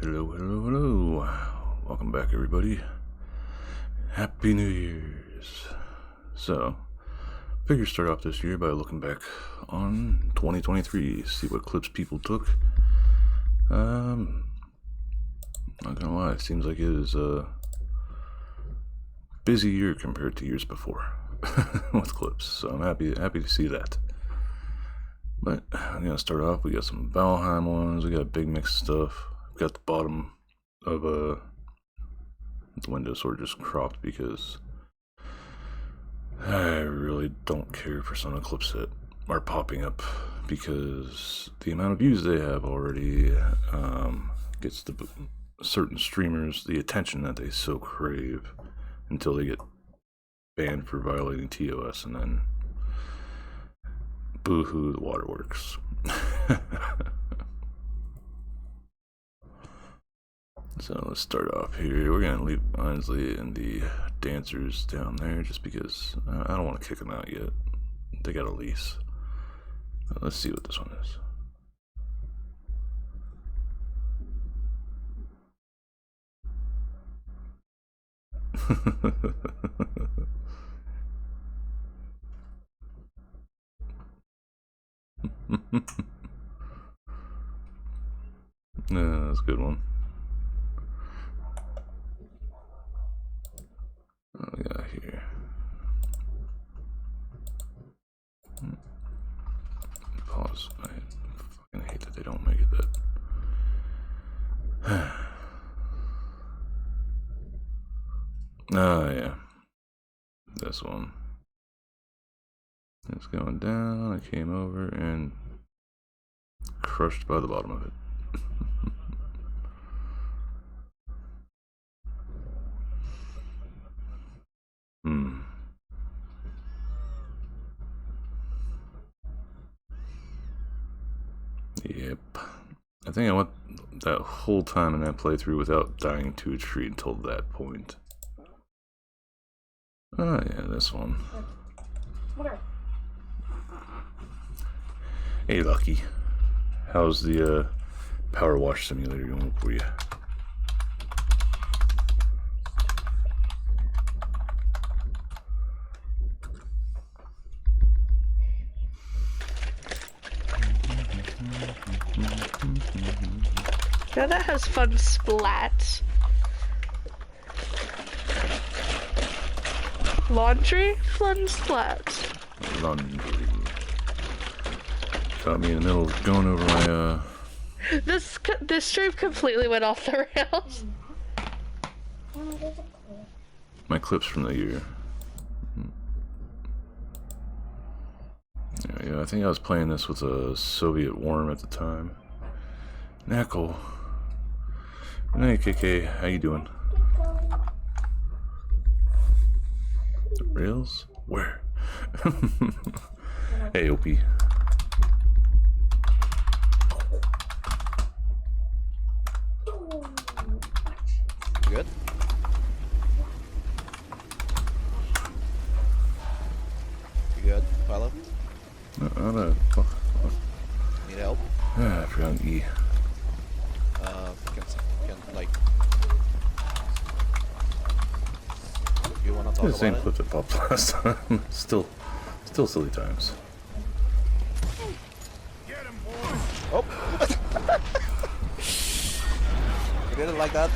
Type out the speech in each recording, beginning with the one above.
Hello, hello, hello. Welcome back, everybody. Happy New Year's. So, figure start off this year by looking back on 2023, see what clips people took. Not gonna lie, it seems like it is a busy year compared to years before with clips, so I'm happy to see that. But I'm gonna start off. We got some Valheim ones. We got big mix stuff. We got the bottom of the window sort of just cropped because I really don't care for some of the clips that are popping up because the amount of views they have already gets the certain streamers the attention that they so crave until they get banned for violating TOS, and then boo-hoo, the waterworks. So let's start off here. We're gonna leave Ainsley and the dancers down there just because I don't want to kick them out yet. They got a lease. Let's see what this one is. No, that's a good one. What we got here? Pause. I fucking hate that they don't make it that. Oh, yeah. This one. It's going down. I came over and crushed by the bottom of it. Yep. I think I went that whole time in that playthrough without dying to a tree until that point. Oh yeah, this one. Hey Lucky. How's the power wash simulator going for you? Yeah, that has fun splats. Laundry? Fun splats. Laundry. Got me in the middle of going over my This stream completely went off the rails. my clips from the year. Yeah, I think I was playing this with a Soviet worm at the time. Knuckle. Hey KK, how you doing? Rails? Where? Hey OP. You good? You good, Philo? Need help? I forgot E. Can like... You wanna talk The about same it? clip that popped last time. Still silly times. Oh! You didn't like that?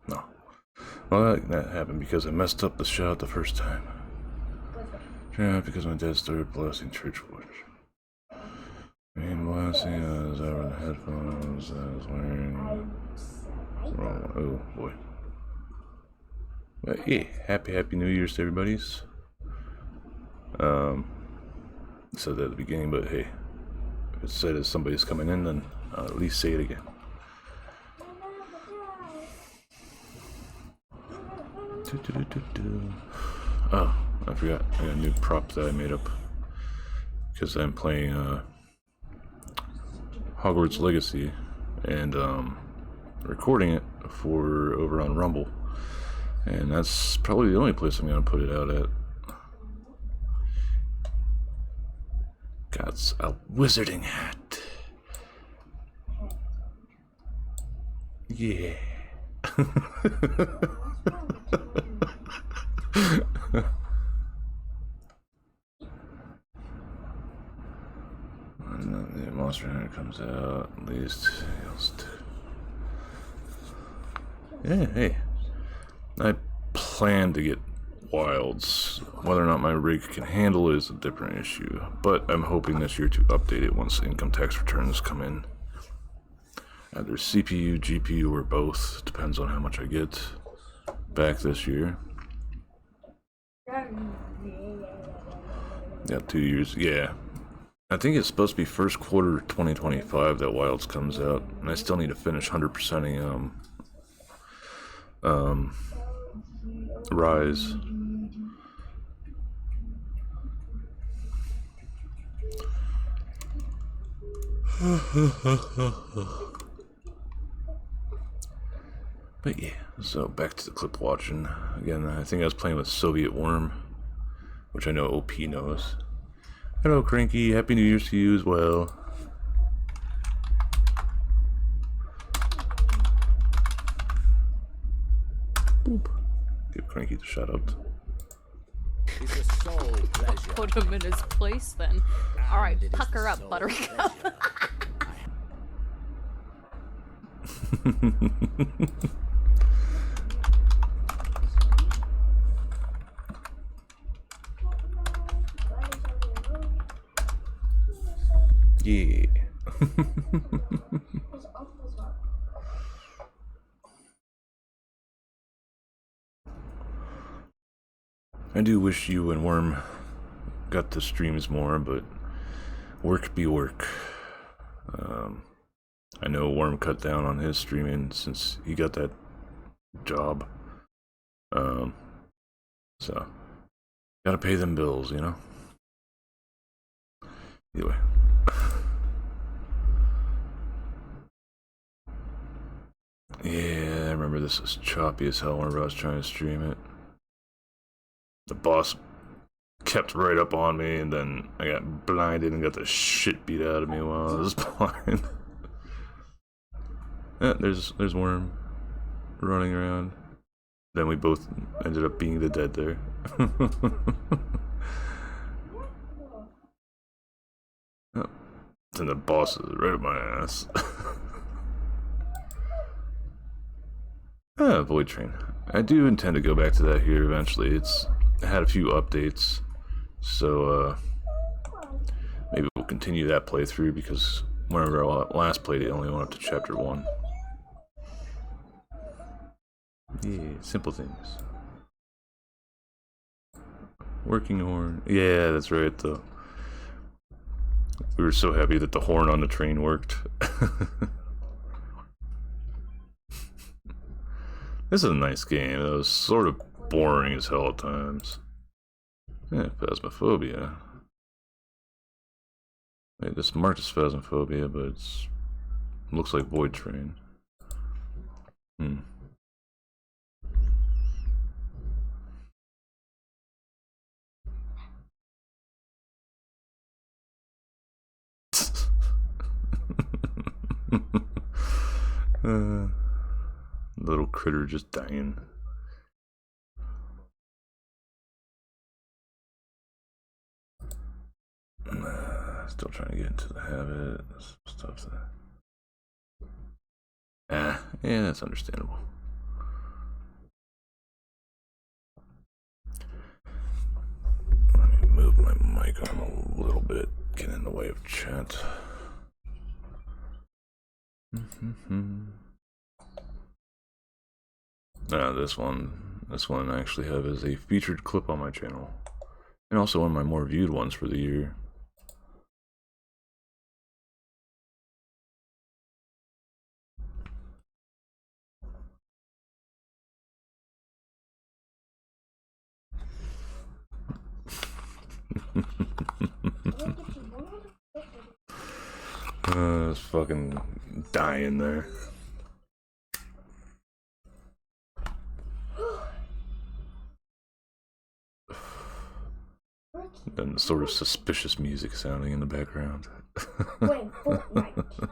No. Well, that happened because I messed up the shot the first time. Yeah, because my dad started blasting Church Watch. And blasting as over the headphones I was wearing. Wrong. Oh boy. But hey, happy New Year's to everybody's. Said that at the beginning, but hey, if it said as somebody's coming in, then I'll at least say it again. Oh, I forgot. I got a new prop that I made up because I'm playing Hogwarts Legacy and recording it for over on Rumble, and that's probably the only place I'm gonna put it out at. Got a wizarding hat. Yeah. And then the Monster Hunter comes out, at least. Yeah, hey. I plan to get Wilds. Whether or not my rig can handle it is a different issue, but I'm hoping this year to update it once income tax returns come in. Either CPU, GPU, or both. Depends on how much I get back this year. Yeah, 2 years. Yeah. I think it's supposed to be first quarter 2025 that Wilds comes out, and I still need to finish 100%ing Rise. But yeah, so back to the clip watching. Again, I think I was playing with Soviet Worm, which I know OP knows. Hello, Cranky. Happy New Year's to you as well. Boop. Give Cranky the shout out. It's a sole pleasure. Put him in his place then. Alright, pucker up, Buttercup. Yeah. I do wish you and Worm got the streams more, but work be work. I know Worm cut down on his streaming since he got that job. So gotta pay them bills, you know? Either way. Yeah, I remember this was choppy as hell whenever I was trying to stream it. The boss kept right up on me, and then I got blinded and got the shit beat out of me while I was blind. Yeah, there's Worm running around. Then we both ended up being the dead there. Oh, and the boss is right up my ass. Void Train. I do intend to go back to that here eventually. It's had a few updates, so maybe we'll continue that playthrough, because whenever I last played it, I only went up to chapter 1. Yeah, simple things. Working horn. Yeah, that's right, though. We were so happy that the horn on the train worked. This is a nice game. It was sort of boring as hell at times. Yeah, Phasmophobia. Wait, this marked as Phasmophobia, but it's looks like Void Train. Little critter just dying. Still trying to get into the habit. Stuff that. Yeah, that's understandable. Let me move my mic arm a little bit, get in the way of chat. This one I actually have as a featured clip on my channel, and also one of my more viewed ones for the year. It's fucking dying there. And sort of suspicious music sounding in the background. Playing Fortnite.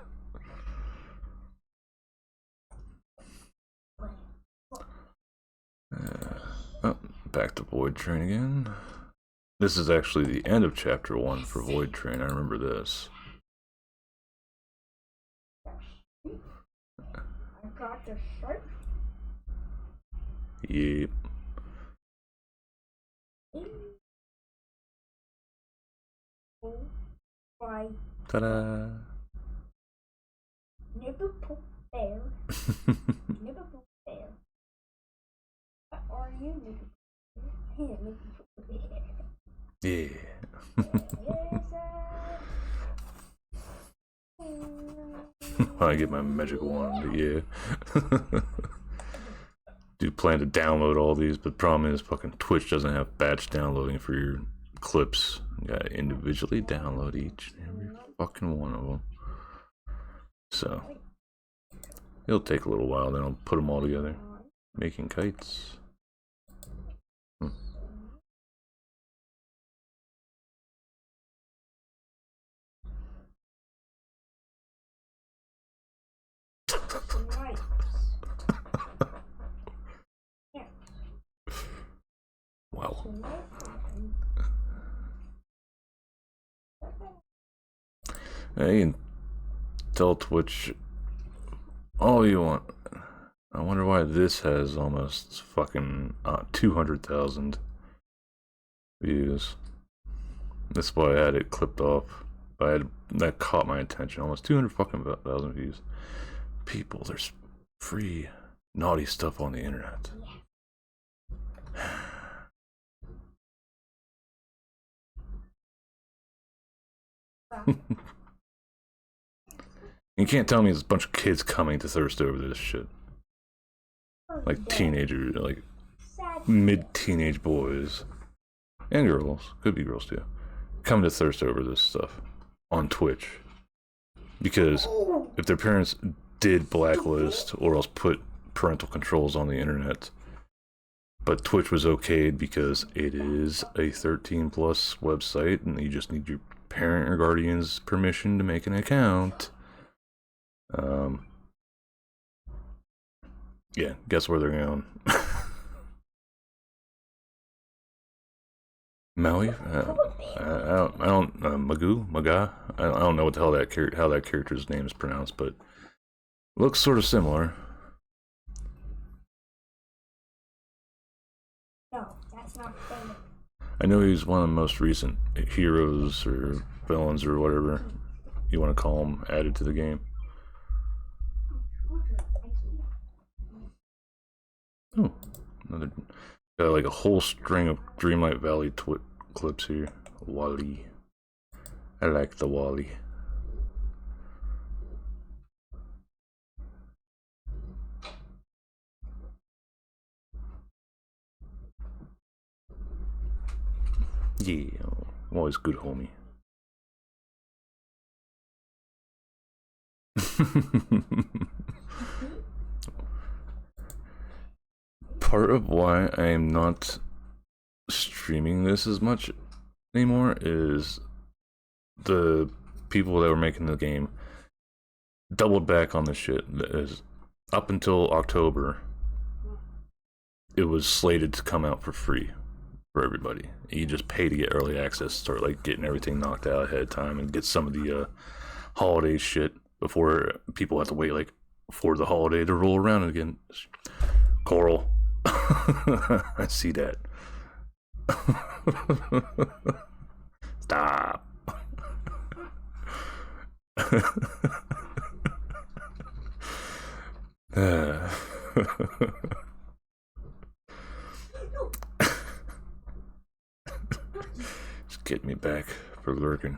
Oh, back to Void Train again. This is actually the end of chapter 1 for Void Train. I remember this. I got the shirt. Yep. Oh my Ta-da! Liverpool Bear. Liverpool Bear. What are you, Liverpool Bear? Yeah. I get my magic wand, but yeah. Do plan to download all these, but the problem is fucking Twitch doesn't have batch downloading for your clips. You gotta individually download each and every fucking one of them. So it'll take a little while, then I'll put them all together. Making kites. Wow. You can tell Twitch all you want. I wonder why this has almost fucking 200,000 views. That's why I had it clipped off. That caught my attention. Almost 200 fucking thousand views. People, there's free naughty stuff on the internet. You can't tell me there's a bunch of kids coming to thirst over this shit. Like teenagers, like mid-teenage boys. And girls. Could be girls too. Come to thirst over this stuff on Twitch. Because if their parents did blacklist or else put parental controls on the internet, but Twitch was okayed because it is a 13 plus website and you just need your parent or guardian's permission to make an account. Yeah, guess where they're going. Maui? I don't, Maga? I don't know what the hell how that character's name is pronounced, but looks sort of similar. No, that's not fair. I know he's one of the most recent heroes or villains or whatever you want to call him added to the game. Oh, another. Got like a whole string of Dreamlight Valley clips here. Wally. I like the Wally. Yeah, always good, homie. Part of why I am not streaming this as much anymore is the people that were making the game doubled back on the shit. Is up until October, it was slated to come out for free for everybody. You just pay to get early access, start like getting everything knocked out ahead of time, and get some of the holiday shit before people have to wait like for the holiday to roll around again. Coral. I see that. Stop. Just get me back for lurking.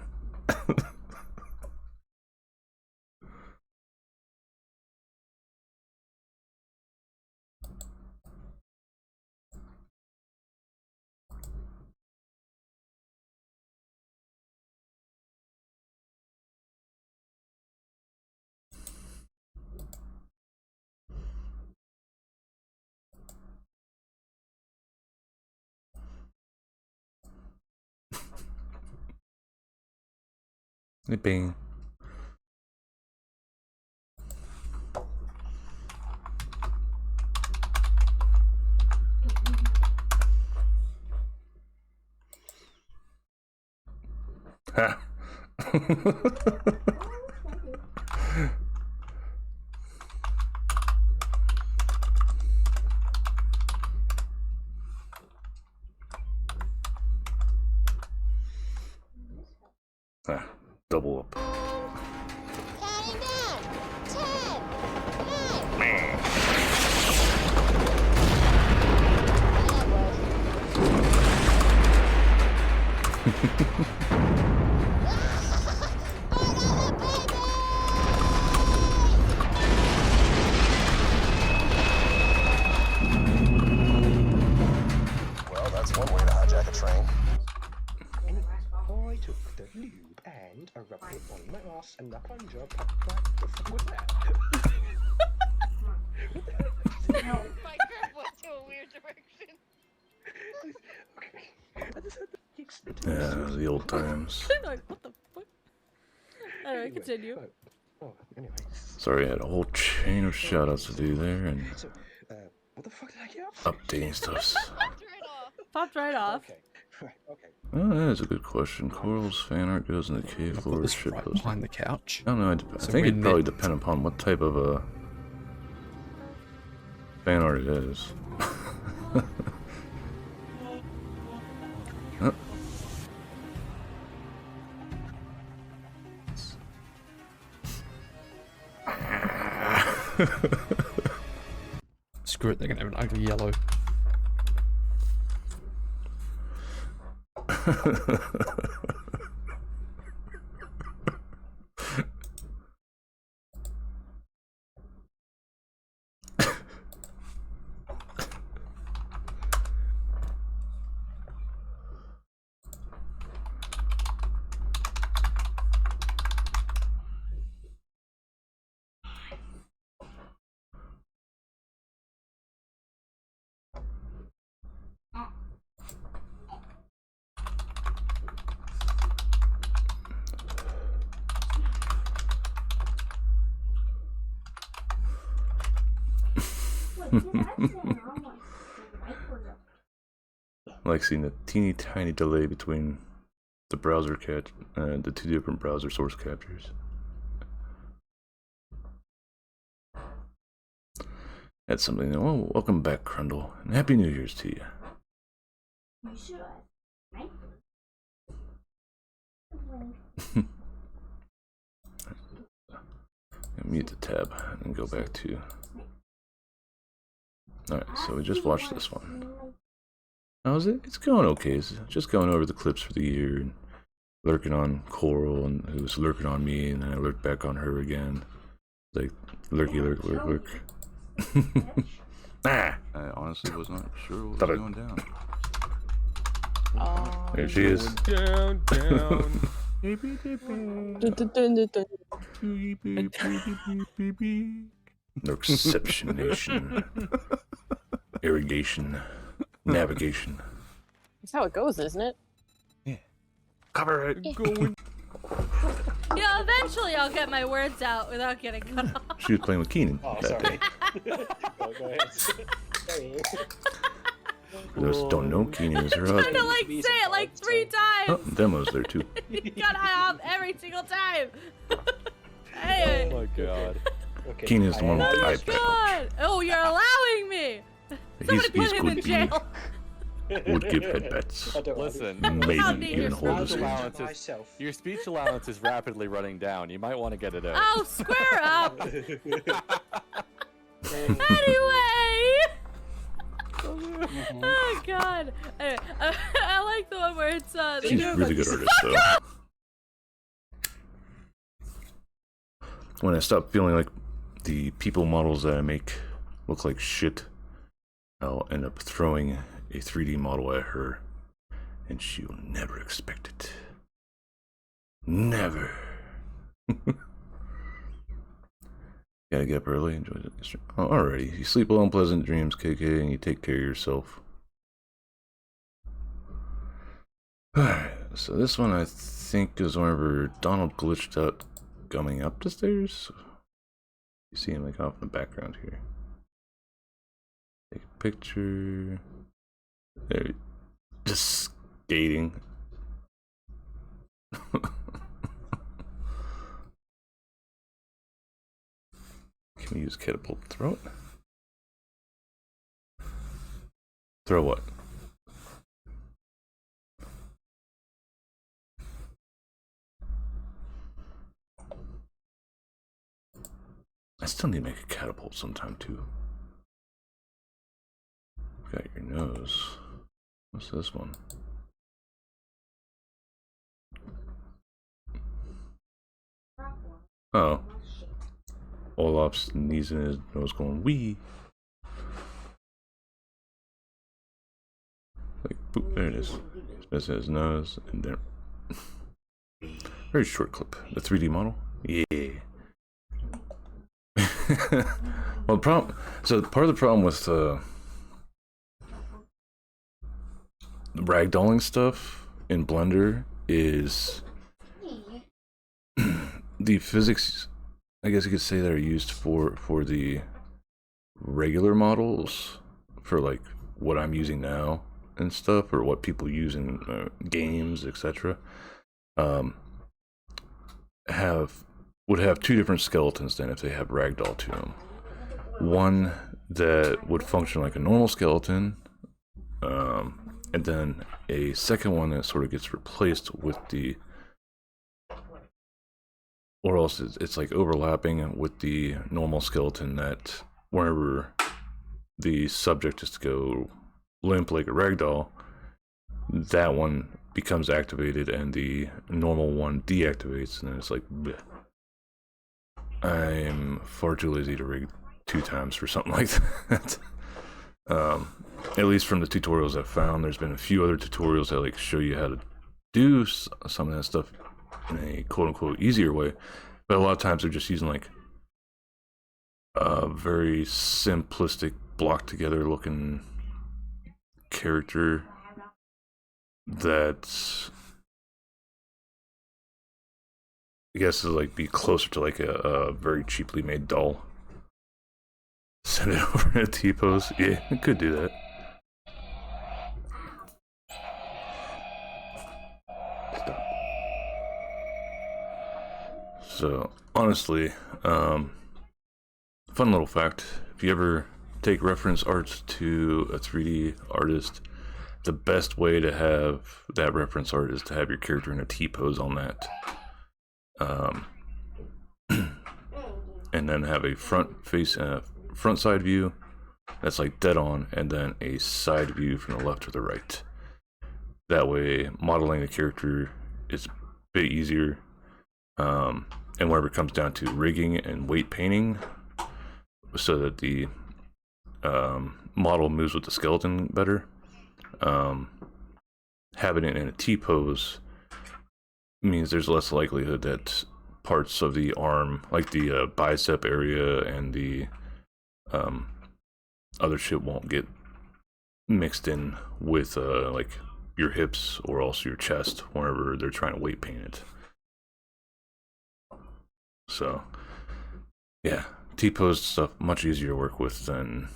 Bing. Ha. Ah, double up. Counting down. 10, 9. Well, that's one way to hijack a train. I took the lube and I rubbed it on my ass and the plunger popped right the fuck was that? My grip went to a weird direction. Okay. I just had the kicks. Yeah, the old times. Like, what the fuck? Anyway, continue. Oh, anyway. Sorry, I had a whole chain of shoutouts to do there and So, what the fuck did I get up to? updating stuff. Popped right off. Okay. Right, okay. Oh, that is a good question. Coral's fan art goes in the cave I've got floor this shit right post. behind the couch. I don't know. I So think when it probably the- depend upon what type of fan art it is. Huh? Screw it, they're gonna have an ugly yellow. Like seeing the teeny tiny delay between the browser the two different browser source captures. That's something. Oh, welcome back, Crundle, and Happy New Year's to you. You should. Right? Mute the tab and go back to. Alright, so we just watched this one. How's it? It's going okay. It's just going over the clips for the year and lurking on Coral, and who was lurking on me, and then I lurked back on her again. Like, lurky, lurk, lurk, lurk. Ah! I honestly was not sure what was going down. There she is. Down, down. Exceptionation. Irrigation. Navigation. That's how it goes, isn't it? Cover it. Going. Yeah, eventually I'll get my words out without getting cut off. She was playing with Keenan Oh, that sorry. day. Go ahead. Sorry. For those that don't know, Keenan is her I'm trying to husband. like say it like 3 Oh, times. Demo's there too. You gotta have every single time. Hey. Oh my god. Okay. Keenan's the one with the Oh my eye patch. god! Oh, you're allowing me! Somebody He's put him in good jail. Would give head pets. Listen, Maybe How even dangerous hold is his that? hands. Myself. your speech allowance is rapidly running down. You might want to get it out. Oh, square up! Anyway! Oh god. Anyway, I like the one where it's they She's do a it really like, good artist, though. When I stop feeling like the people models that I make look like shit, I'll end up throwing a 3D model at her, and she'll never expect it. Never. Gotta get up early, enjoy it. Oh, alrighty. You sleep well and pleasant dreams, KK, and you take care of yourself. Alright, so this one I think is whenever Donald glitched out coming up the stairs. You see him like off in the background here. Take a picture. There, just skating. Can we use catapult to throw it? Throw what? I still need to make a catapult sometime too. Got your nose. What's this one? Oh. Olaf's sneezing his nose going wee. Like, boop, there it is. He's missing his nose, and there. Very short clip. The 3D model? Yeah. Well, so part of the problem with the ragdolling stuff in Blender is the physics, I guess you could say, that are used for the regular models, for like what I'm using now and stuff, or what people use in games, etc. Would have two different skeletons then if they have ragdoll to them. One that would function like a normal skeleton, and then a second one that sort of gets replaced with the, or else it's like overlapping with the normal skeleton, that whenever the subject is to go limp like a ragdoll, that one becomes activated and the normal one deactivates, and then it's like bleh. I'm far too lazy to rig 2 times for something like that. At least from the tutorials I've found, there's been a few other tutorials that like show you how to do some of that stuff in a quote-unquote easier way, but a lot of times they're just using like a very simplistic block together looking character that I guess is like be closer to like a very cheaply made doll. Send it over in a T-pose. Yeah, it could do that. Stop. So honestly, fun little fact: if you ever take reference arts to a 3D artist, the best way to have that reference art is to have your character in a T-pose on that. And then have a front side view that's like dead on, and then a side view from the left to the right. That way modeling the character is a bit easier, and whenever it comes down to rigging and weight painting, so that the model moves with the skeleton better, having it in a T-pose means there's less likelihood that parts of the arm, like the bicep area and the other shit, won't get mixed in with like your hips or also your chest whenever they're trying to weight paint it. So yeah, T-pose stuff much easier to work with than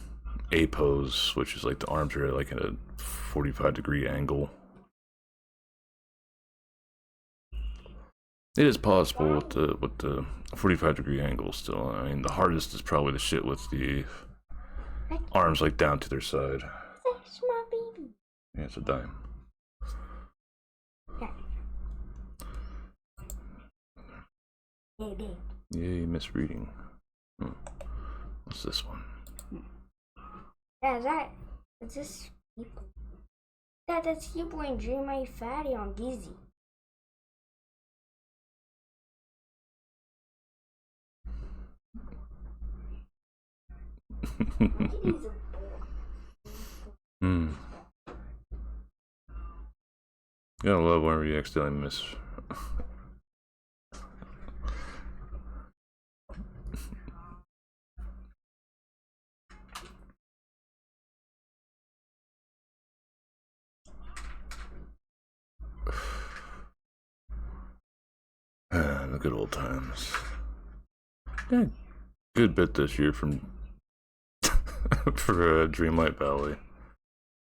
A-pose, which is like the arms are like at a 45-degree angle. It is possible with the 45-degree angle still. I mean, the hardest is probably the shit with the arms like down to their side. That's my baby. Yeah, it's a dime. Baby. Yay, misreading. What's this one? Yeah, is this people? Yeah, that's people and Dream My Fatty on Dizzy. Gotta love whenever you accidentally miss. the good old times. Yeah, good bit this year from for Dreamlight Valley,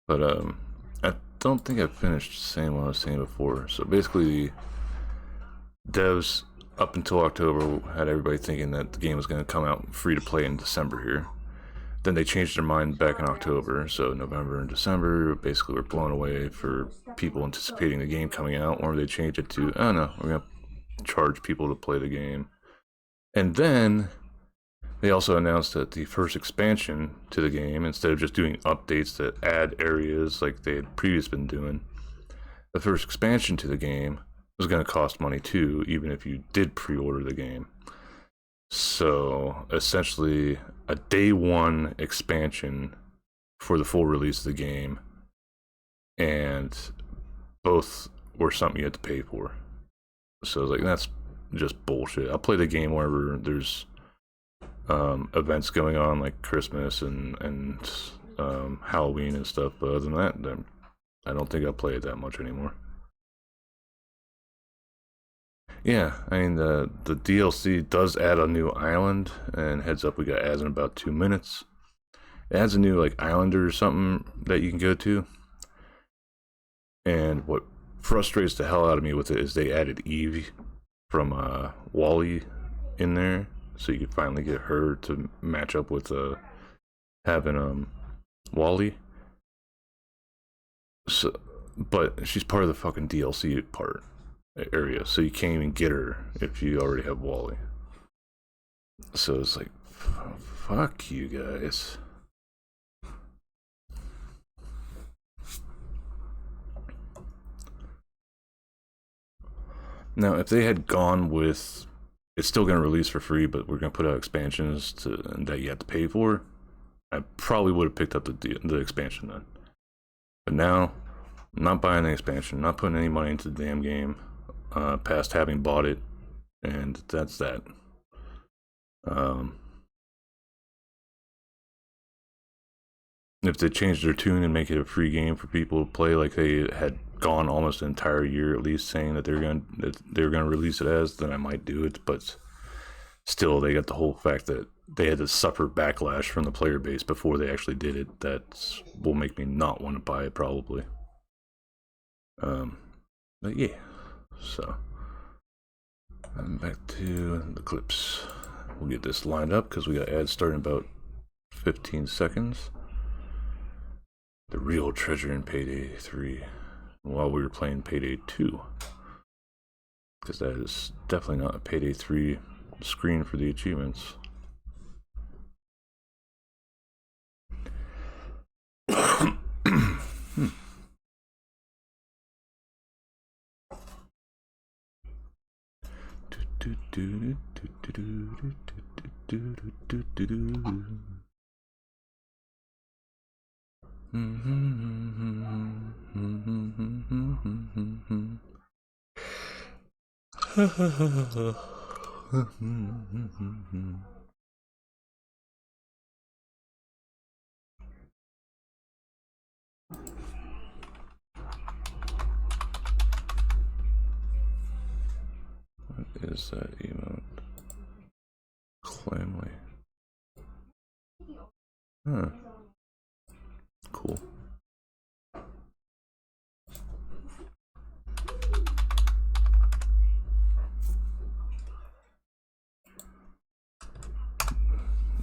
but I don't think I finished saying what I was saying before. So basically, devs up until October had everybody thinking that the game was going to come out free to play in December here. Then they changed their mind back in October, so November and December basically were blown away for people anticipating the game coming out, or they changed it to, oh no, we're going to charge people to play the game. And then they also announced that the first expansion to the game, instead of just doing updates that add areas like they had previously been doing, the first expansion to the game was going to cost money too, even if you did pre-order the game. So essentially a day one expansion for the full release of the game, and both were something you had to pay for. So I was like, that's just bullshit. I'll play the game wherever there's events going on like Christmas and Halloween and stuff, but other than that, then I don't think I'll play it that much anymore. Yeah, I mean, the DLC does add a new island, and heads up, we got ads in about 2 minutes. It adds a new, like, island or something that you can go to. And what frustrates the hell out of me with it is they added Eve from Wally in there, so you could finally get her to match up with having Wally. So, but she's part of the fucking DLC part. Area, so you can't even get her if you already have Wally. So it's like, fuck you guys. Now, if they had gone with, it's still going to release for free, but we're going to put out expansions that you have to pay for, I probably would have picked up the expansion then. But now, I'm not buying the expansion, not putting any money into the damn game. Past having bought it, and that's that. If they change their tune and make it a free game for people to play, like they had gone almost an entire year at least saying that they're gonna release it as, then I might do it. But still, they got the whole fact that they had to suffer backlash from the player base before they actually did it. That will make me not want to buy it probably. But yeah. So, I'm back to the clips. We'll get this lined up because we got ads starting in about 15 seconds. The real treasure in Payday 3 while we were playing Payday 2. Because that is definitely not a Payday 3 screen for the achievements. What is that emote? Clamley. Huh. Cool.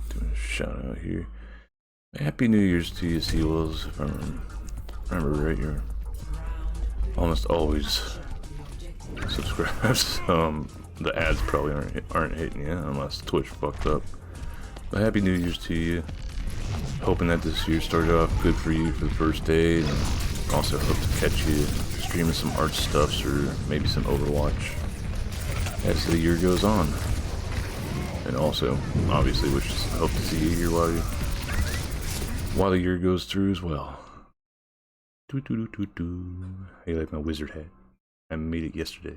Doing a shout out here. Happy New Year's to you, Seawolves. If I remember right, you're almost always subscribed. The ads probably aren't hitting you unless Twitch fucked up. But happy New Year's to you. Hoping that this year started off good for you for the first day, and also hope to catch you streaming some art stuffs or maybe some Overwatch as the year goes on. And also, obviously, hope to see you here while the year goes through as well. How you like my wizard hat? I made it yesterday.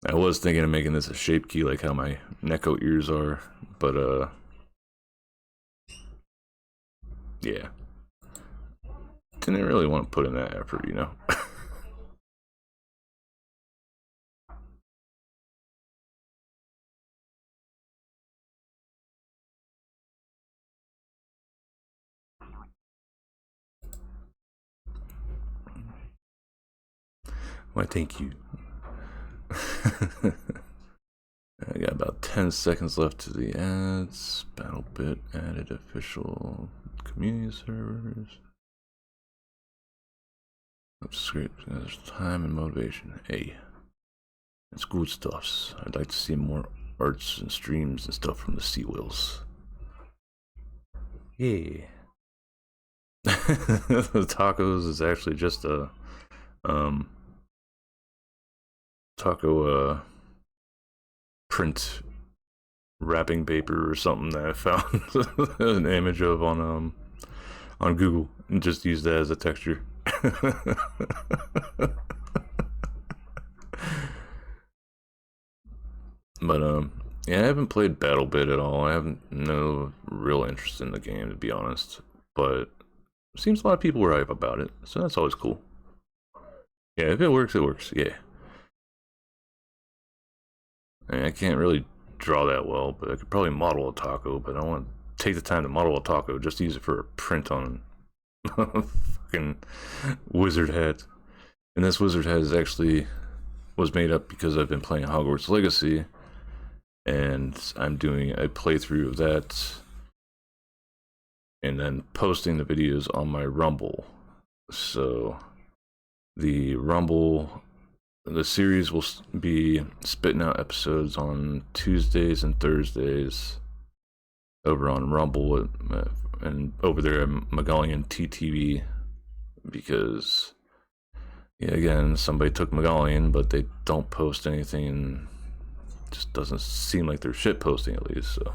I was thinking of making this a shape key like how my Neko ears are, but yeah. Didn't really want to put in that effort, you know. Why, thank you. I got about 10 seconds left to the ads. BattleBit added official community servers. Script, there's time and motivation. Hey, it's good stuffs. I'd like to see more arts and streams and stuff from the Sea Wheels. Yeah. The tacos is actually just a taco print wrapping paper or something that I found an image of on Google and just used that as a texture. But yeah, I haven't played BattleBit at all. I haven't no real interest in the game, to be honest. But it seems a lot of people were hype about it, so that's always cool. Yeah, if it works, it works. Yeah. I mean, I can't really draw that well, but I could probably model a taco. But I don't want to take the time to model a taco just to use it for a print on fucking wizard hat. And this wizard hat is actually was made up because I've been playing Hogwarts Legacy, and I'm doing a playthrough of that and then posting the videos on my Rumble. So the Rumble, the series will be spitting out episodes on Tuesdays and Thursdays over on Rumble and over there at Magallian TTV, because yeah, again, somebody took Magallian, but they don't post anything, and just doesn't seem like they're shit posting, at least. So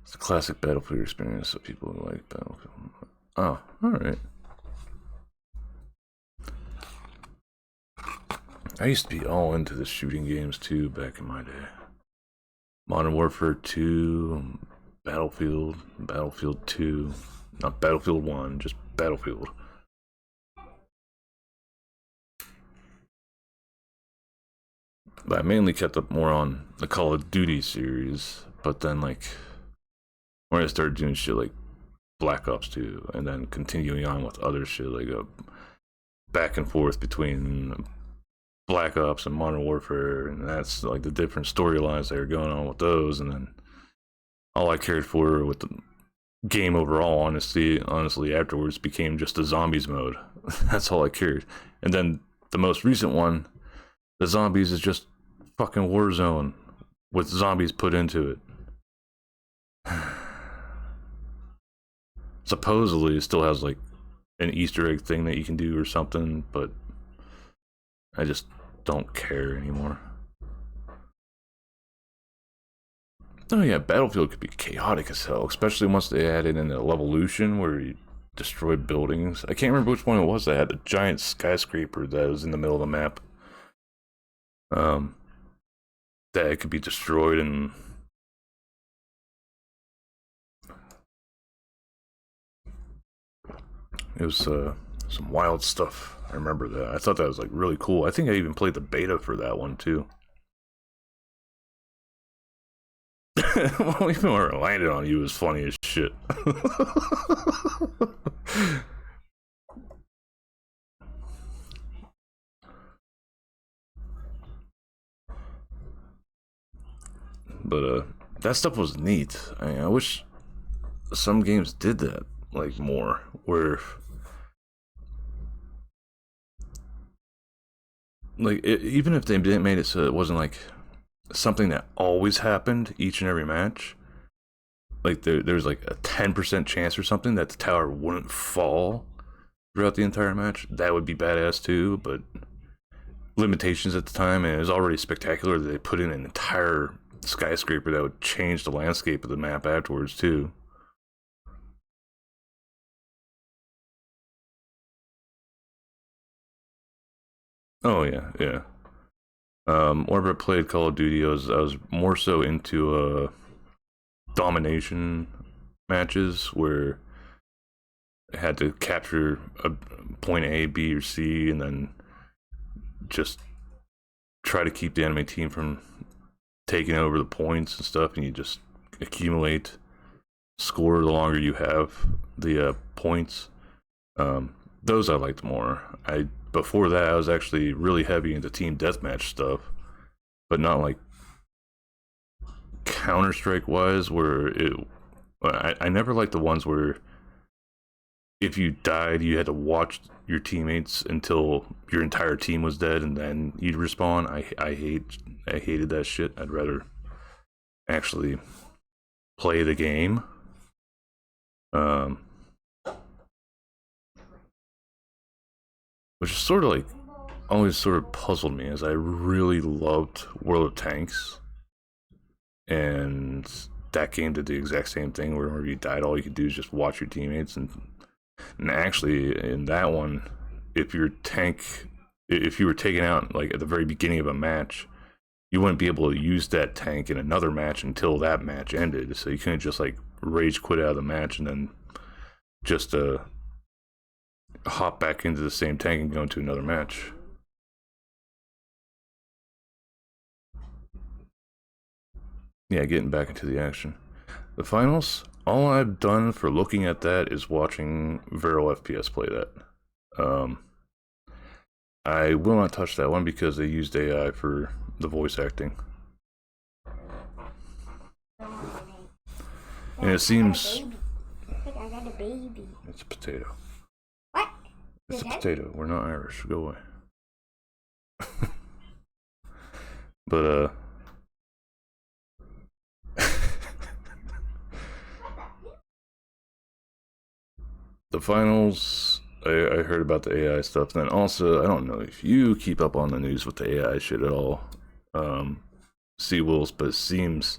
it's a classic Battlefield experience, so people who like Battlefield. Oh, alright. I used to be all into the shooting games too back in my day. Modern Warfare 2, Battlefield 2, not Battlefield 1, just Battlefield. But I mainly kept up more on the Call of Duty series, but then like when I started doing shit like Black Ops 2, and then continuing on with other shit like a back and forth between Black Ops and Modern Warfare, and that's like the different storylines that are going on with those, and then all I cared for with the game overall, honestly afterwards became just the zombies mode. That's all I cared. And then the most recent one, the zombies, is just fucking Warzone with zombies put into it. Supposedly it still has like an Easter egg thing that you can do or something, but I just don't care anymore. Oh yeah, Battlefield could be chaotic as hell, especially once they added in the Levolution where you destroy buildings. I can't remember which one it was that had a giant skyscraper that was in the middle of the map. That it could be destroyed, and it was some wild stuff. I remember that. I thought that was like really cool. I think I even played the beta for that one too. Well, even where it landed on you was funny as shit. But that stuff was neat. I wish some games did that like more, where like even if they didn't make it so it wasn't like something that always happened each and every match, like there's like a 10% chance or something that the tower wouldn't fall throughout the entire match. That would be badass too, but limitations at the time, and it was already spectacular that they put in an entire skyscraper that would change the landscape of the map afterwards too. Oh yeah. Whenever I played Call of Duty, I was more so into domination matches where I had to capture a point A, B, or C, and then just try to keep the enemy team from taking over the points and stuff, and you just accumulate score the longer you have the points. Those I liked more. I before that, I was actually really heavy into team deathmatch stuff, but not like Counter-Strike wise, where I never liked the ones where if you died, you had to watch your teammates until your entire team was dead and then you'd respawn. I hated that shit. I'd rather actually play the game. Which is sort of like always sort of puzzled me, as I really loved World of Tanks, and that game did the exact same thing where whenever you died, all you could do is just watch your teammates. And actually in that one, if you were taken out like at the very beginning of a match, you wouldn't be able to use that tank in another match until that match ended. So you couldn't just like rage quit out of the match and then just hop back into the same tank and go into another match. Yeah, getting back into the action. The finals, all I've done for looking at that is watching Vero FPS play that. I will not touch that one because they used AI for the voice acting. And it seems... Look, I got a baby. It's a potato. What? It's a Is it? potato. We're not Irish. Go away. But, the finals, I heard about the AI stuff. And then also, I don't know if you keep up on the news with the AI shit at all, Seawolves, but it seems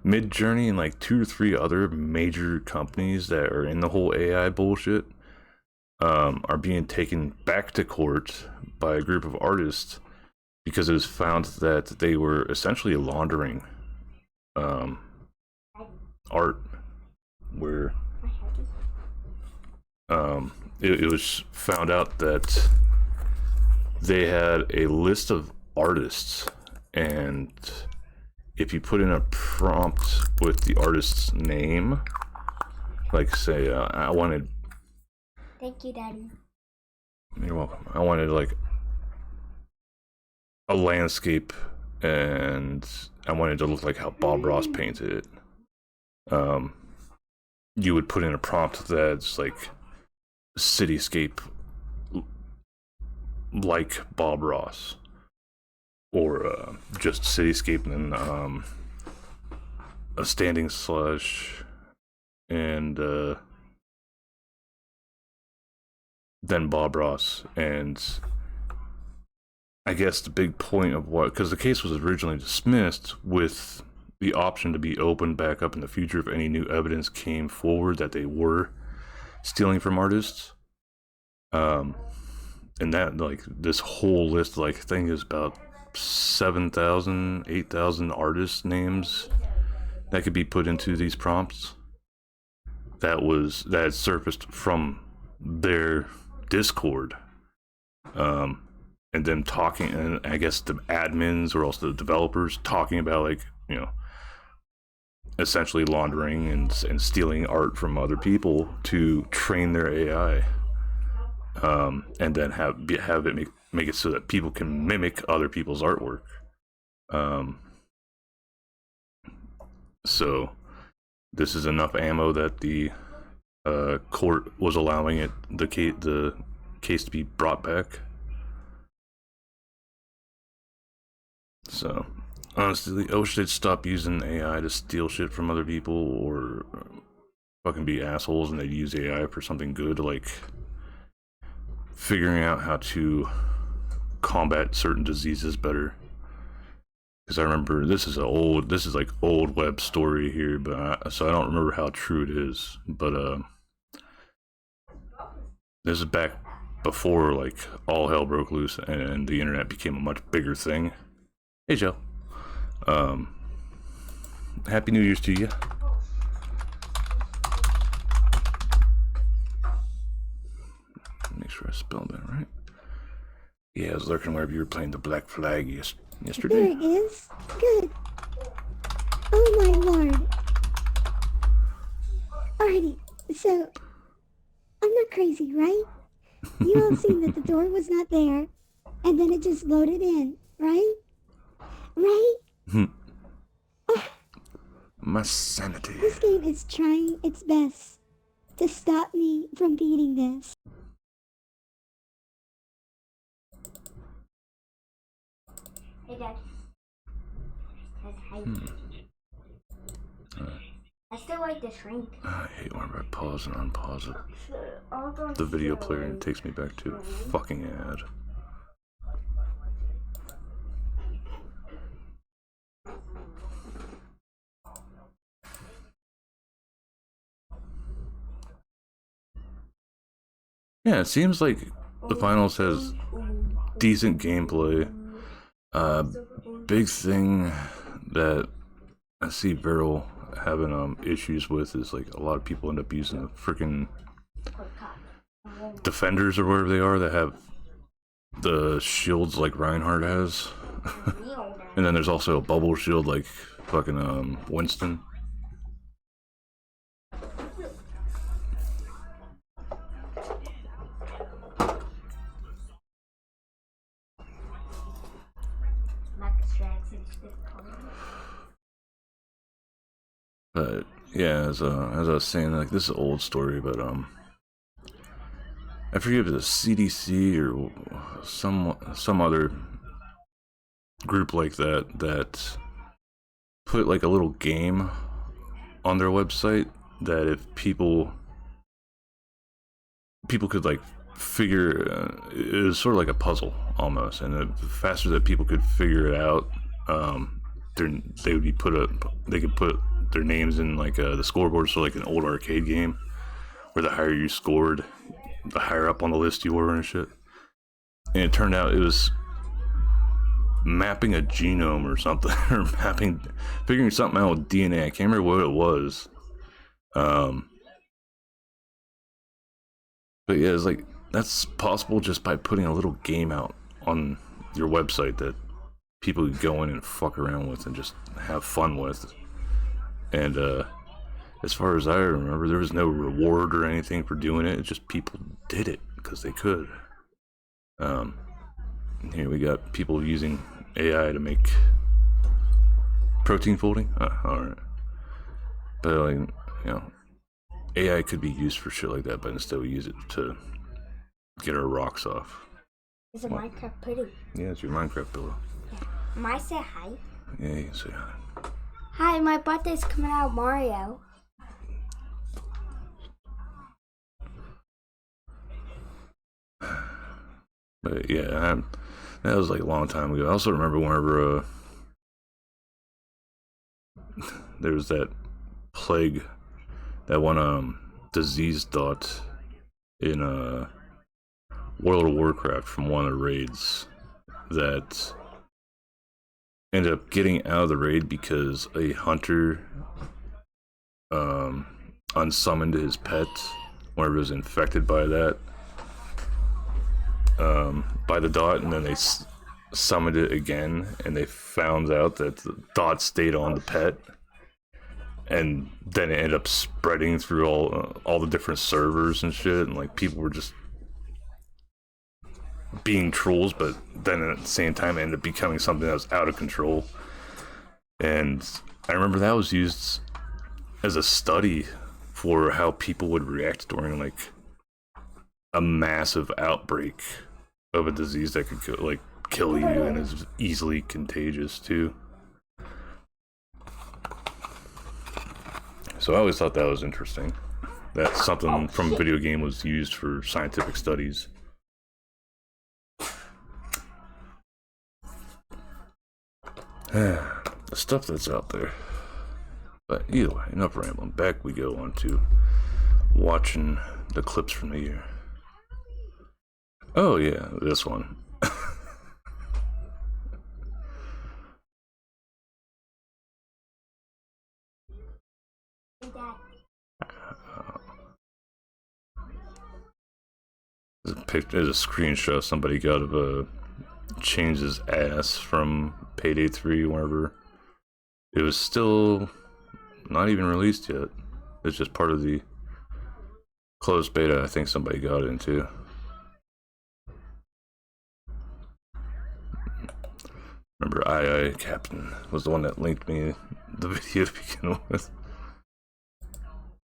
Midjourney and like 2 or 3 other major companies that are in the whole AI bullshit are being taken back to court by a group of artists because it was found that they were essentially laundering art, where it was found out that they had a list of artists, and if you put in a prompt with the artist's name, like say I wanted... Thank you, Daddy. You're welcome. I wanted like a landscape, and I wanted to look like how Bob Ross painted it. You would put in a prompt that's like cityscape like Bob Ross, or just cityscape and then a standing slush, and then Bob Ross. And I guess the big point of what, because the case was originally dismissed with the option to be opened back up in the future if any new evidence came forward that they were stealing from artists. And that, like, this whole list, like, I think is about 7,000, 8,000 artist names that could be put into these prompts that had surfaced from their Discord. And them talking, and I guess the admins or also the developers talking about, like, you know, essentially laundering and stealing art from other people to train their AI, and then have it make it so that people can mimic other people's artwork. So this is enough ammo that the court was allowing the case to be brought back. So honestly, I wish they'd stop using AI to steal shit from other people, or fucking be assholes, and they'd use AI for something good, like figuring out how to combat certain diseases better. Because I remember, this is like old web story here, but so I don't remember how true it is. But this is back before like all hell broke loose and the internet became a much bigger thing. Hey Joe. Happy New Year's to you. Make sure I spelled that right. Yeah, I was lurking wherever you were playing the Black Flag yesterday. There it is. Good. Oh my lord. Alrighty, so I'm not crazy, right? You all seen that the door was not there, and then it just loaded in, right? Right? My sanity. This game is trying its best to stop me from beating this. Hey, Dad. That's how I still like the shrink. I hate whenever I pause and unpause it. I'll go The video see player it. takes me back to a fucking ad. Yeah, it seems like the finals has decent gameplay. Big thing that I see Viral having issues with is like a lot of people end up using the freaking defenders or whatever they are that have the shields like Reinhardt has. And then there's also a bubble shield like fucking Winston. But yeah, as I was saying, like this is an old story, but I forget if it was CDC or some other group like that put like a little game on their website that if people could like figure it was sort of like a puzzle almost, and the faster that people could figure it out, they would be they could put their names in like the scoreboard, so like an old arcade game where the higher you scored, the higher up on the list you were and shit. And it turned out it was mapping a genome or something, or figuring something out with DNA. I can't remember what it was. But yeah, it's like that's possible just by putting a little game out on your website that people could go in and fuck around with and just have fun with. And as far as I remember, there was no reward or anything for doing it. It's just people did it because they could. Here we got people using AI to make protein folding. Alright. But like, you know, AI could be used for shit like that, but instead we use it to get our rocks off. It's a Minecraft pudding. Yeah, it's your Minecraft pillow. Might I say hi? Yeah, you can say hi. Hi, my birthday's coming out, Mario. But yeah, that was like a long time ago. I also remember whenever there was that plague, that one disease dot in World of Warcraft from one of the raids that ended up getting out of the raid because a hunter unsummoned his pet whenever it was infected by that, by the dot, and then they summoned it again, and they found out that the dot stayed on the pet, and then it ended up spreading through all the different servers and shit, and like people were just being trolls, but then at the same time it ended up becoming something that was out of control. And I remember that was used as a study for how people would react during like a massive outbreak of a disease that could kill you, and is easily contagious too. So I always thought that was interesting, that something from a video game was used for scientific studies. The stuff that's out there. But either way, enough rambling. Back we go on to watching the clips from the year. Oh yeah, this one. There's a screenshot somebody got of Change's ass from Payday 3 whenever it was still not even released yet. It's just part of the closed beta I think somebody got into. Remember, II Captain was the one that linked me the video to begin with.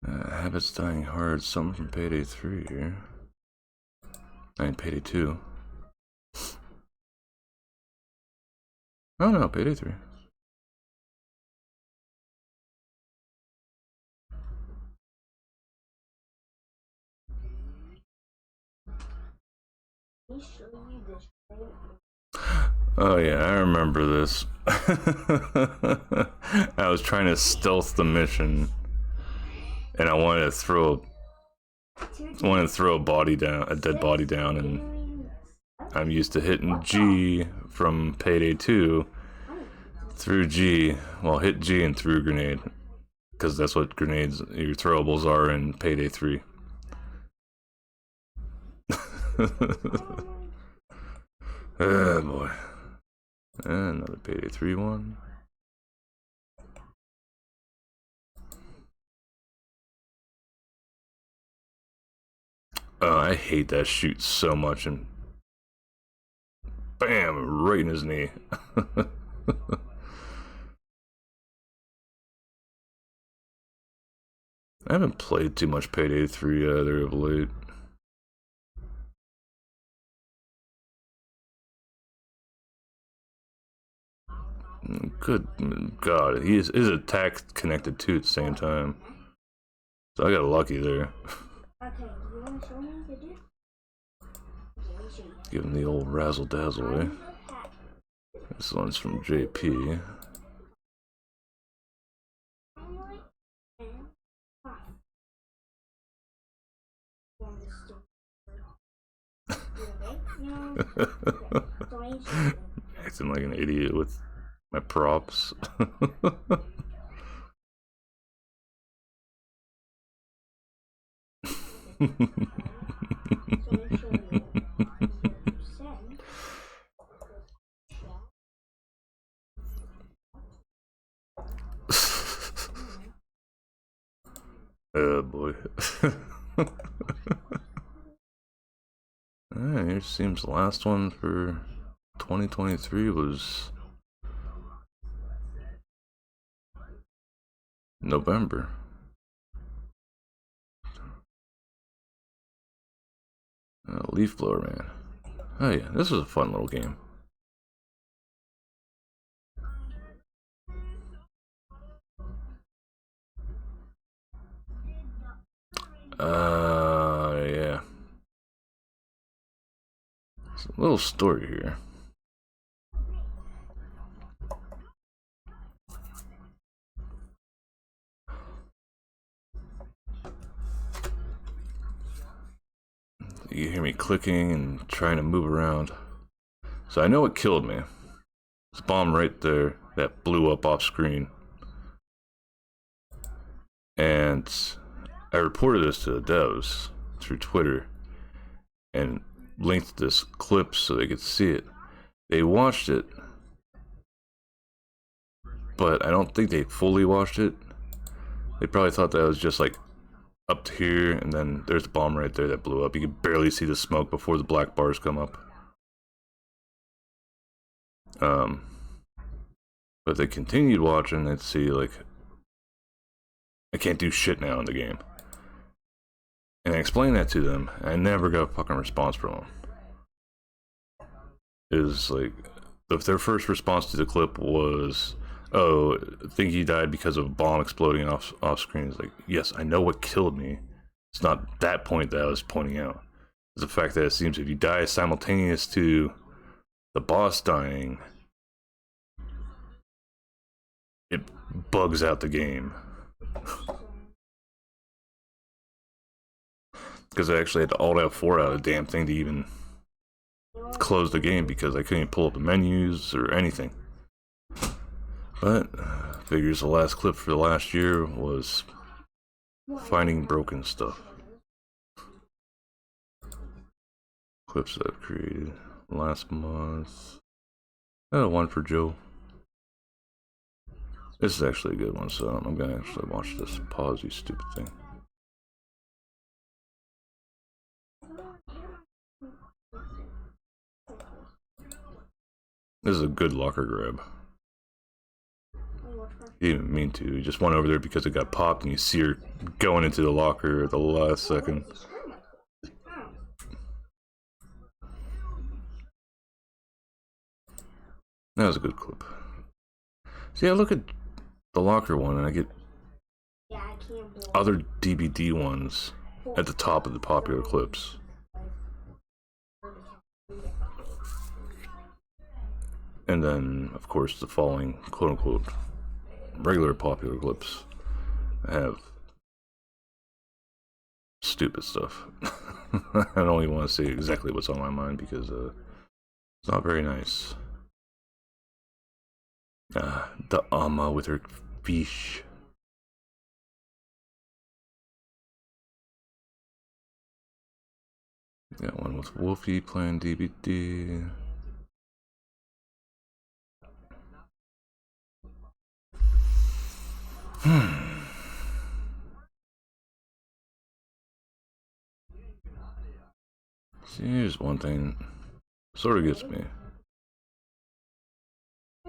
Habits dying hard. Something from Payday 3 here. I mean, Payday 2. Oh no, Payday 3. Oh yeah, I remember this. I was trying to stealth the mission, and I wanted to throw a body down, a dead body down, and I'm used to hitting G from Payday 2 through G. Well, hit G and through grenade, because that's what grenades, your throwables are in Payday 3. Oh boy. And another Payday 3 one. Oh, I hate that shoot so much, and bam, right in his knee. I haven't played too much Payday 3 either of late. Good God, his attack connected too at the same time. So I got lucky there. Okay, do you want to show me the dude? Okay, let me show you. Give him the old razzle dazzle, eh? This one's from JP. Acting like an idiot with my props. Oh boy. Alright, here seems the last one for 2023 was November. Leaf Blower Man. Oh yeah, this was a fun little game. Yeah. It's a little story here. You hear me clicking and trying to move around. So I know what killed me. This bomb right there that blew up off screen. And I reported this to the devs through Twitter and linked this clip so they could see it. They watched it, but I don't think they fully watched it. They probably thought that was just like up to here, and then there's a bomb right there that blew up. You can barely see the smoke before the black bars come up. But if they continued watching, they'd see like I can't do shit now in the game. And I explained that to them. I never got a fucking response from them. Is like, if their first response to the clip was, "Oh, I think he died because of a bomb exploding off screen." It's like, yes, I know what killed me. It's not that point that I was pointing out. It's the fact that it seems if you die simultaneous to the boss dying, it bugs out the game. Because I actually had to Alt F4 out of the damn thing to even close the game because I couldn't even pull up the menus or anything. But figures the last clip for the last year was finding broken stuff. Clips that I've created last month. Oh, one for Joe. This is actually a good one, so I'm gonna actually watch this. Pause, you stupid thing. This is a good locker grab. He didn't mean to. He just went over there because it got popped, and you see her going into the locker at the last second. That was a good clip. See, I look at the locker one, and I get other DVD ones at the top of the popular clips. And then, of course, the following quote-unquote regular popular clips have stupid stuff. I don't even want to say exactly what's on my mind because it's not very nice. The Amma with her fish. Got one with Wolfie playing DVD. See, here's one thing sort of gets me.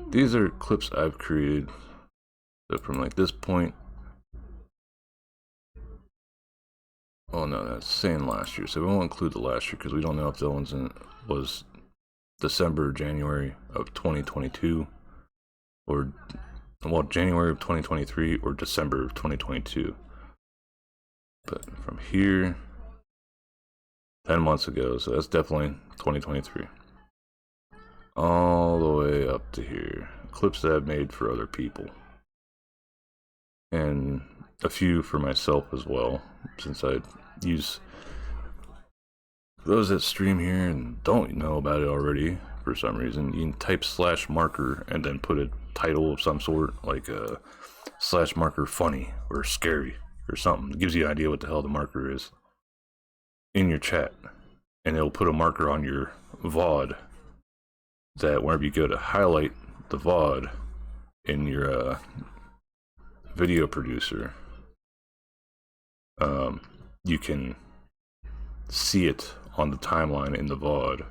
These are clips I've created. So from like this point. Oh no, that's saying last year. So we won't include the last year because we don't know if that one's was December, January of 2022, or well, January of 2023 or December of 2022. But from here, 10 months ago, so that's definitely 2023. All the way up to here. Clips that I've made for other people. And a few for myself as well, since I use those that stream here and don't know about it already for some reason. You can type /marker and then put a title of some sort, like a /marker funny or scary or something. It gives you an idea what the hell the marker is in your chat, and it'll put a marker on your VOD that whenever you go to highlight the VOD in your video producer, you can see it on the timeline in the VOD.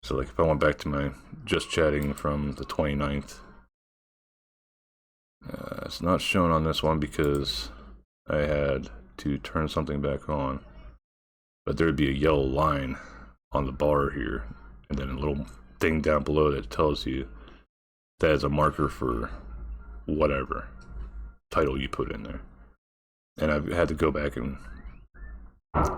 So like if I went back to my just chatting from the 29th, it's not shown on this one because I had to turn something back on, but there'd be a yellow line on the bar here, and then a little thing down below that tells you that is a marker for whatever title you put in there. And I've had to go back and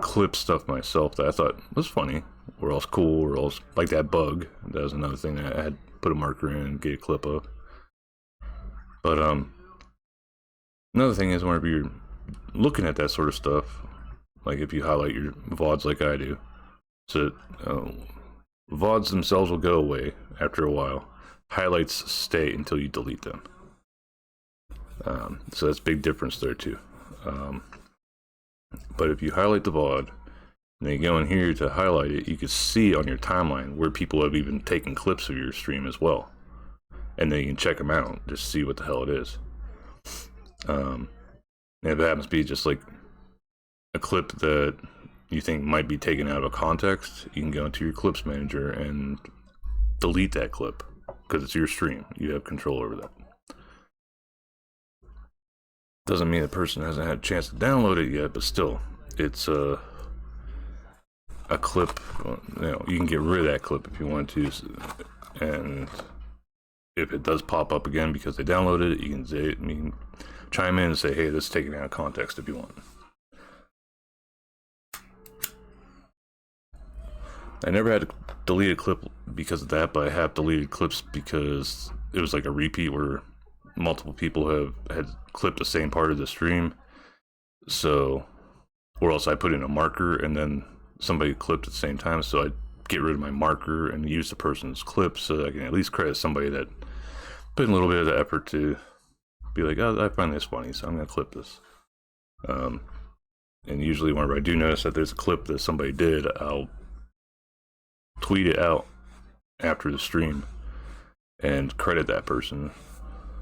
clip stuff myself that I thought was funny or else cool or else like that bug. That was another thing that I had to put a marker in and get a clip of. But another thing is whenever you're looking at that sort of stuff, like if you highlight your VODs like I do, so VODs themselves will go away after a while. Highlights stay until you delete them. So that's a big difference there too. But if you highlight the VOD, and then you go in here to highlight it, you can see on your timeline where people have even taken clips of your stream as well. And then you can check them out, just see what the hell it is. And if it happens to be just like a clip that you think might be taken out of context, you can go into your clips manager and delete that clip because it's your stream. You have control over that. Doesn't mean the person hasn't had a chance to download it yet, but still, it's a clip. You know, you can get rid of that clip if you want to, and if it does pop up again because they downloaded it, you can say, you can chime in and say, "Hey, this is taken out of context," if you want. I never had to delete a clip because of that, but I have deleted clips because it was like a repeat where multiple people had clipped the same part of the stream. So, or else I put in a marker and then somebody clipped at the same time, so I'd get rid of my marker and use the person's clip so I can at least credit somebody that put in a little bit of the effort to be like, oh, I find this funny, so I'm going to clip this. And usually whenever I do notice that there's a clip that somebody did, I'll tweet it out after the stream and credit that person.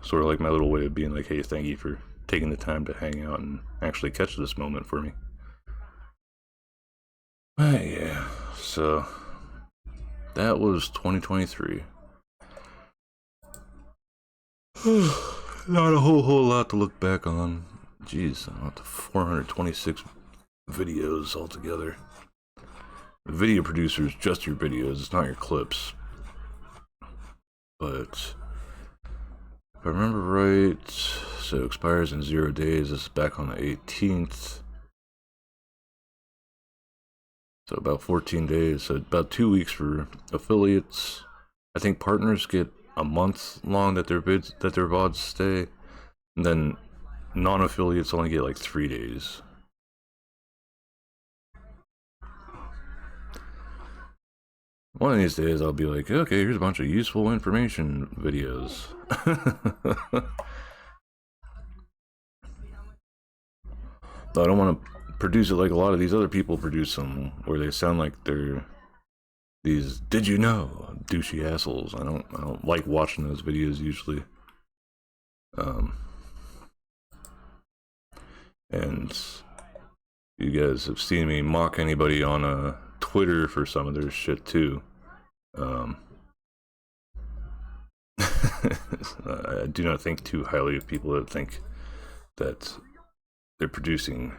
Sort of like my little way of being like, hey, thank you for taking the time to hang out and actually catch this moment for me. But yeah, so That was 2023. Not a whole lot to look back on. Jeez, I'm up to 426 videos altogether. The video producer is just your videos, it's not your clips. But if I remember right, so it expires in 0 days. This is back on the 18th. So about 14 days, so about 2 weeks for affiliates. I think partners get a month long that their VODs stay, and then non-affiliates only get like 3 days. One of these days I'll be like, okay, here's a bunch of useful information videos. Though I don't want to produce it like a lot of these other people produce them, where they sound like they're these did you know douchey assholes. I don't like watching those videos usually. And you guys have seen me mock anybody on Twitter for some of their shit too. I do not think too highly of people that think that they're producing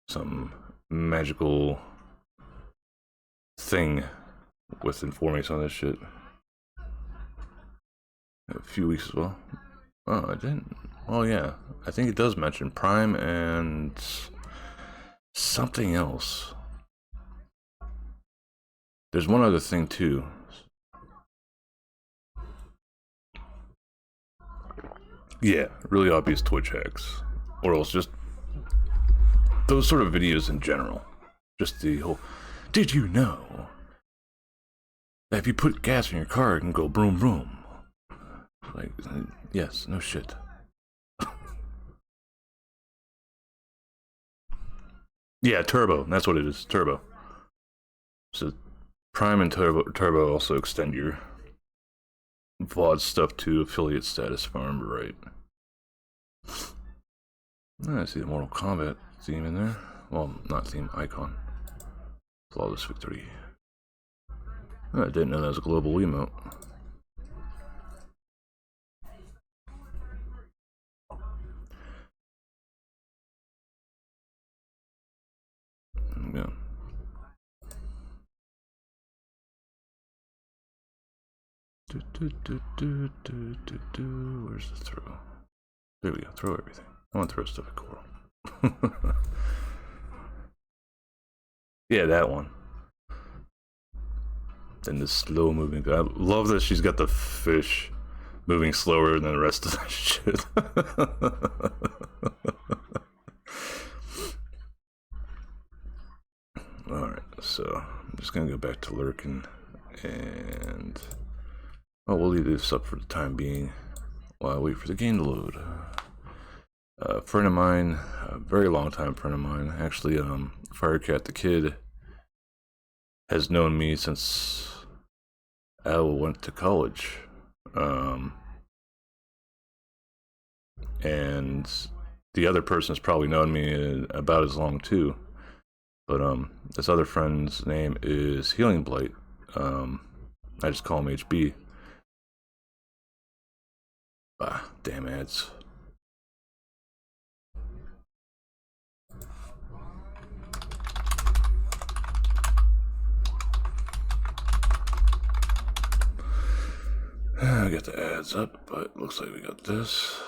some magical thing with informing some of this shit. A few weeks as well. Oh, I didn't. Well, yeah. I think it does mention Prime and something else. There's one other thing too. Yeah, really obvious Twitch hacks. Or else just those sort of videos in general. Just the whole, did you know that if you put gas in your car, it can go broom broom? Like, yes, no shit. Yeah, turbo, that's what it is, turbo. So Prime and turbo also extend your VOD stuff to affiliate status, if I remember right. I see the Mortal Kombat theme in there. Well, not theme, icon. Flawless victory. I didn't know that was a global emote. Yeah. Where's the throw? There we go. Throw everything. I want to throw stuff at Coral. Yeah, that one. Then the slow moving. I love that she's got the fish moving slower than the rest of that shit. Alright, so I'm just gonna go back to lurking and we'll leave this up for the time being while I wait for the game to load. A friend of mine, a very long time friend of mine, actually, Firecat the Kid, has known me since I went to college. And the other person's probably known me about as long too. But this other friend's name is Healing Blight. I just call him HB. Ah, damn ads. I got the ads up, but looks like we got this.